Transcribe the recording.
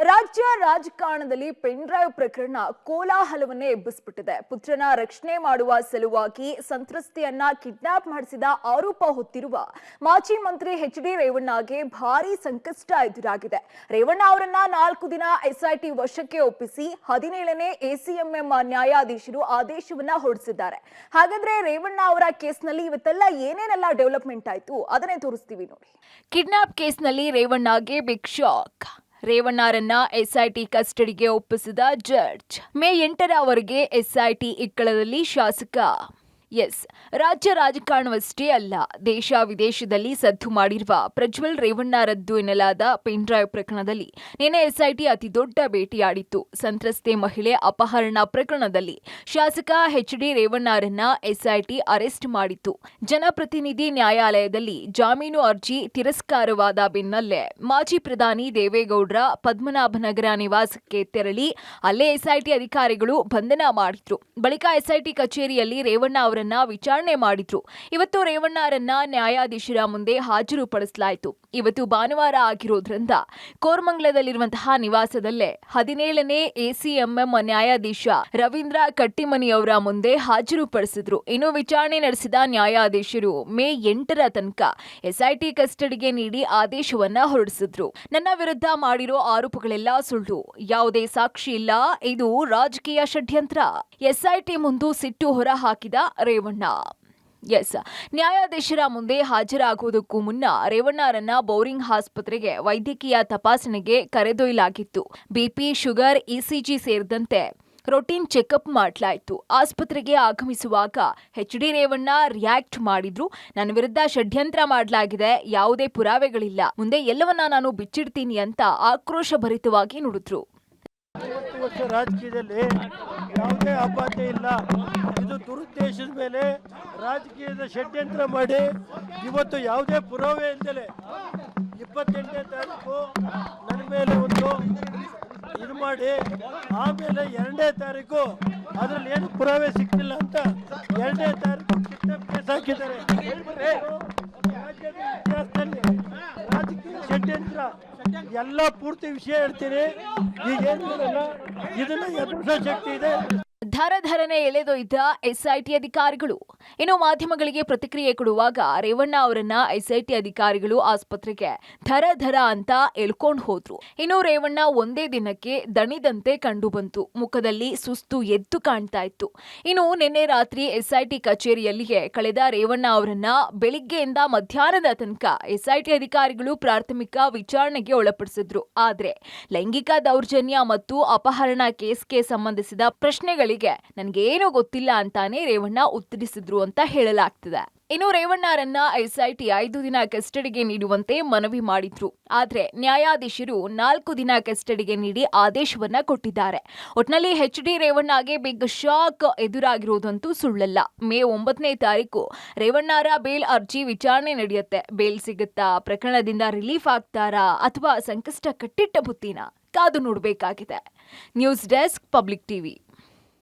ರಾಜ್ಯ ರಾಜಕಾರಣದಲ್ಲಿ pen drive ಪ್ರಕರಣ ಕೋಲಾಹಲವನ್ನೇ ಎಬ್ಬಿಸ್ಬಿಟ್ಟಿದೆ. ಪುತ್ರನ ರಕ್ಷಣೆ ಮಾಡುವ ಸಲುವಾಗಿ ಸಂತ್ರಸ್ತೆಯನ್ನ ಕಿಡ್ನಾಪ್ ಮಾಡಿಸಿದ ಆರೋಪ ಹೊತ್ತಿರುವ ಮಾಜಿ ಮಂತ್ರಿ ಎಚ್.ಡಿ. ರೇವಣ್ಣಗೆ ಭಾರಿ ಸಂಕಷ್ಟ ಎದುರಾಗಿದೆ. ರೇವಣ್ಣ ಅವರನ್ನ 4 ದಿನ ಎಸ್ಐಟಿ ವಶಕ್ಕೆ ಒಪ್ಪಿಸಿ 17ನೇ ಎಸಿಎಂಎಂ ನ್ಯಾಯಾಧೀಶರು ಆದೇಶವನ್ನ ಹೊರಡಿಸಿದ್ದಾರೆ. ಹಾಗಾದ್ರೆ ರೇವಣ್ಣ ಅವರ ಕೇಸ್ನಲ್ಲಿ ಇವತ್ತೆಲ್ಲ ಏನೇನೆಲ್ಲ ಡೆವಲಪ್ಮೆಂಟ್ ಆಯ್ತು ಅದನ್ನೇ ತೋರಿಸ್ತೀವಿ ನೋಡಿ. ಕಿಡ್ನಾಪ್ ಕೇಸ್ನಲ್ಲಿ ರೇವಣ್ಣಗೆ ಬಿಗ್ ಶಾಕ್. ರೇವಣ್ಣರನ್ನ ಎಸ್ಐಟಿ ಕಸ್ಟಡಿಗೆ ಒಪ್ಪಿಸಿದ ಜಡ್ಜ್. ಮೇ 8ರವರೆಗೆ ಎಸ್ಐಟಿ ಇಕ್ಕಳದಲ್ಲಿ ಶಾಸಕ ರಾಜ್ಯ ರಾಜಕಾರಣವಷ್ಟೇ ಅಲ್ಲ, ದೇಶ ವಿದೇಶದಲ್ಲಿ ಸದ್ದು ಮಾಡಿರುವ ಪ್ರಜ್ವಲ್ ರೇವಣ್ಣರದ್ದು ಎನ್ನಲಾದ ಪೆನ್ ಡ್ರೈವ್ ಪ್ರಕರಣದಲ್ಲಿ ನಿನ್ನೆ ಎಸ್ಐಟಿ ಅತಿದೊಡ್ಡ ಭೇಟಿಯಾಡಿತ್ತು. ಸಂತ್ರಸ್ತೆ ಮಹಿಳೆ ಅಪಹರಣ ಪ್ರಕರಣದಲ್ಲಿ ಶಾಸಕ ಎಚ್.ಡಿ. ರೇವಣ್ಣರನ್ನ ಎಸ್ಐಟಿ ಅರೆಸ್ಟ್ ಮಾಡಿತ್ತು. ಜನಪ್ರತಿನಿಧಿ ನ್ಯಾಯಾಲಯದಲ್ಲಿ ಜಾಮೀನು ಅರ್ಜಿ ತಿರಸ್ಕಾರವಾದ ಬೆನ್ನಲ್ಲೇ ಮಾಜಿ ಪ್ರಧಾನಿ ದೇವೇಗೌಡರ ಪದ್ಮನಾಭನಗರ ನಿವಾಸಕ್ಕೆ ತೆರಳಿ ಅಲ್ಲೇ ಎಸ್ಐಟಿ ಅಧಿಕಾರಿಗಳು ಬಂಧನ ಮಾಡಿದ್ರು. ಬಳಿಕ ಎಸ್ಐಟಿ ಕಚೇರಿಯಲ್ಲಿ ರೇವಣ್ಣ ಅವರನ್ನ ವಿಚಾರಣೆ ಮಾಡಿದ್ರು. ಇವತ್ತು ರೇವಣ್ಣರನ್ನ ನ್ಯಾಯಾಧೀಶರ ಮುಂದೆ ಹಾಜರುಪಡಿಸಲಾಯಿತು. ಇವತ್ತು ಭಾನುವಾರ ಆಗಿರೋದ್ರಿಂದ ಕೋರಮಂಗಲದಲ್ಲಿರುವಂತಹ ನಿವಾಸದಲ್ಲೇ 17ನೇ ಎಸಿಎಂಎಂ ನ್ಯಾಯಾಧೀಶ ರವೀಂದ್ರ ಕಟ್ಟಿಮನಿಯವರ ಮುಂದೆ ಹಾಜರುಪಡಿಸಿದ್ರು. ಇನ್ನು ವಿಚಾರಣೆ ನಡೆಸಿದ ನ್ಯಾಯಾಧೀಶರು ಮೇ 8ರ ತನಕ ಎಸ್ಐಟಿ ಕಸ್ಟಡಿಗೆ ನೀಡಿ ಆದೇಶವನ್ನ ಹೊರಡಿಸಿದ್ರು. ನನ್ನ ವಿರುದ್ಧ ಮಾಡಿರೋ ಆರೋಪಗಳೆಲ್ಲ ಸುಳ್ಳು, ಯಾವುದೇ ಸಾಕ್ಷಿ ಇಲ್ಲ, ಇದು ರಾಜಕೀಯ ಷಡ್ಯಂತ್ರ. ಎಸ್ಐಟಿ ಮುಂದೆ ಸಿಟ್ಟು ಹೊರ ಹಾಕಿದ ರೇವಣ್ಣ. ನ್ಯಾಯಾಧೀಶರ ಮುಂದೆ ಹಾಜರಾಗುವುದಕ್ಕೂ ಮುನ್ನ ರೇವಣ್ಣರನ್ನ ಬೌರಿಂಗ್ ಆಸ್ಪತ್ರೆಗೆ ವೈದ್ಯಕೀಯ ತಪಾಸಣೆಗೆ ಕರೆದೊಯ್ಯಲಾಗಿತ್ತು. ಬಿಪಿ, ಶುಗರ್, ಇಸಿಜಿ ಸೇರಿದಂತೆ ರೋಟೀನ್ ಚೆಕಪ್ ಮಾಡಲಾಯಿತು. ಆಸ್ಪತ್ರೆಗೆ ಆಗಮಿಸುವಾಗ ಎಚ್.ಡಿ. ರೇವಣ್ಣ ರಿಯಾಕ್ಟ್ ಮಾಡಿದ್ರು. ನನ್ನ ವಿರುದ್ಧ ಷಡ್ಯಂತ್ರ ಮಾಡಲಾಗಿದೆ, ಯಾವುದೇ ಪುರಾವೆಗಳಿಲ್ಲ, ಮುಂದೆ ಎಲ್ಲವನ್ನ ನಾನು ಬಿಚ್ಚಿಡ್ತೀನಿ ಅಂತ ಆಕ್ರೋಶಭರಿತವಾಗಿ ನುಡಿದ್ರು. 50 ವರ್ಷ ರಾಜಕೀಯದಲ್ಲಿ ಯಾವುದೇ ಅಪಾತೆ ಇಲ್ಲ. ಇದು ದುರುದ್ದೇಶದ ಮೇಲೆ ರಾಜಕೀಯದ ಷಡ್ಯಂತ್ರ ಮಾಡಿ ಇವತ್ತು ಯಾವುದೇ ಪುರಾವೆ ಇಲ್ಲದೆ 28ನೇ ತಾರೀಕು ನನ್ನ ಮೇಲೆ ಒಂದು ಇದು ಮಾಡಿ ಆಮೇಲೆ 2ನೇ ತಾರೀಕು ಅದರಲ್ಲಿ ಏನು ಪುರಾವೆ ಸಿಕ್ಕಿಲ್ಲ ಅಂತ 2ನೇ ತಾರೀಕು ಕಿಡ್ನಾಪ್ ಕೇಸ್ ಹಾಕಿದ್ದಾರೆ. ರಾಜ್ಯದ ಇತಿಹಾಸದಲ್ಲಿ ರಾಜಕೀಯ ಷಡ್ಯಂತ್ರ ಎಲ್ಲ ಪೂರ್ತಿ ವಿಷಯ ಹೇಳ್ತೀನಿ. ಈಗೇನು ಇದನ್ನ ಎದುರಿಸೋ ಶಕ್ತಿ ಇದೆ. ಧರಧರನೆ ಎಳೆದೊಯ್ದ ಎಸ್ಐಟಿ ಅಧಿಕಾರಿಗಳು. ಇನ್ನು ಮಾಧ್ಯಮಗಳಿಗೆ ಪ್ರತಿಕ್ರಿಯೆ ಕೊಡುವಾಗ ರೇವಣ್ಣ ಅವರನ್ನ ಎಸ್ಐಟಿ ಅಧಿಕಾರಿಗಳು ಆಸ್ಪತ್ರೆಗೆ ಧರ ಅಂತ ಎಳ್ಕೊಂಡು ಹೋದ್ರು. ಇನ್ನು ರೇವಣ್ಣ ಒಂದೇ ದಿನಕ್ಕೆ ದಣಿದಂತೆ ಕಂಡು ಬಂತು. ಮುಖದಲ್ಲಿ ಸುಸ್ತು ಎದ್ದು ಕಾಣ್ತಾ ಇತ್ತು. ಇನ್ನು ನಿನ್ನೆ ರಾತ್ರಿ ಎಸ್ಐಟಿ ಕಚೇರಿಯಲ್ಲಿಯೇ ಕಳೆದ ರೇವಣ್ಣ ಅವರನ್ನ ಬೆಳಿಗ್ಗೆಯಿಂದ ಮಧ್ಯಾಹ್ನದ ತನಕ ಎಸ್ಐಟಿ ಅಧಿಕಾರಿಗಳು ಪ್ರಾಥಮಿಕ ವಿಚಾರಣೆಗೆ ಒಳಪಡಿಸಿದ್ರು. ಆದ್ರೆ ಲೈಂಗಿಕ ದೌರ್ಜನ್ಯ ಮತ್ತು ಅಪಹರಣ ಕೇಸ್ಗೆ ಸಂಬಂಧಿಸಿದ ಪ್ರಶ್ನೆಗಳಿಗೆ ನನಗೇನು ಗೊತ್ತಿಲ್ಲ ಅಂತಾನೆ ರೇವಣ್ಣ ಉತ್ತರಿಸಿದ್ರು ಅಂತ ಹೇಳಲಾಗ್ತಿದೆ. ಇನ್ನು ರೇವಣ್ಣರನ್ನ ಎಸ್ಐಟಿ 5 ದಿನ ಕಸ್ಟಡಿಗೆ ನೀಡುವಂತೆ ಮನವಿ ಮಾಡಿದ್ರು. ಆದ್ರೆ ನ್ಯಾಯಾಧೀಶರು 4 ದಿನ ಕಸ್ಟಡಿಗೆ ನೀಡಿ ಆದೇಶವನ್ನ ಕೊಟ್ಟಿದ್ದಾರೆ. ಒಟ್ನಲ್ಲಿ ಎಚ್.ಡಿ. ರೇವಣ್ಣಗೆ ಬಿಗ್ ಶಾಕ್ ಎದುರಾಗಿರೋದಂತೂ ಸುಳ್ಳಲ್ಲ. ಮೇ 9ನೇ ತಾರೀಕು ರೇವಣ್ಣರ ಬೇಲ್ ಅರ್ಜಿ ವಿಚಾರಣೆ ನಡೆಯುತ್ತೆ. ಬೇಲ್ ಸಿಗುತ್ತಾ, ಪ್ರಕರಣದಿಂದ ರಿಲೀಫ್ ಆಗ್ತಾರಾ ಅಥವಾ ಸಂಕಷ್ಟ ಕಟ್ಟಿಟ್ಟ ಬುತ್ತಿನ ಕಾದು ನೋಡಬೇಕಾಗಿದೆ. News desk, public TV.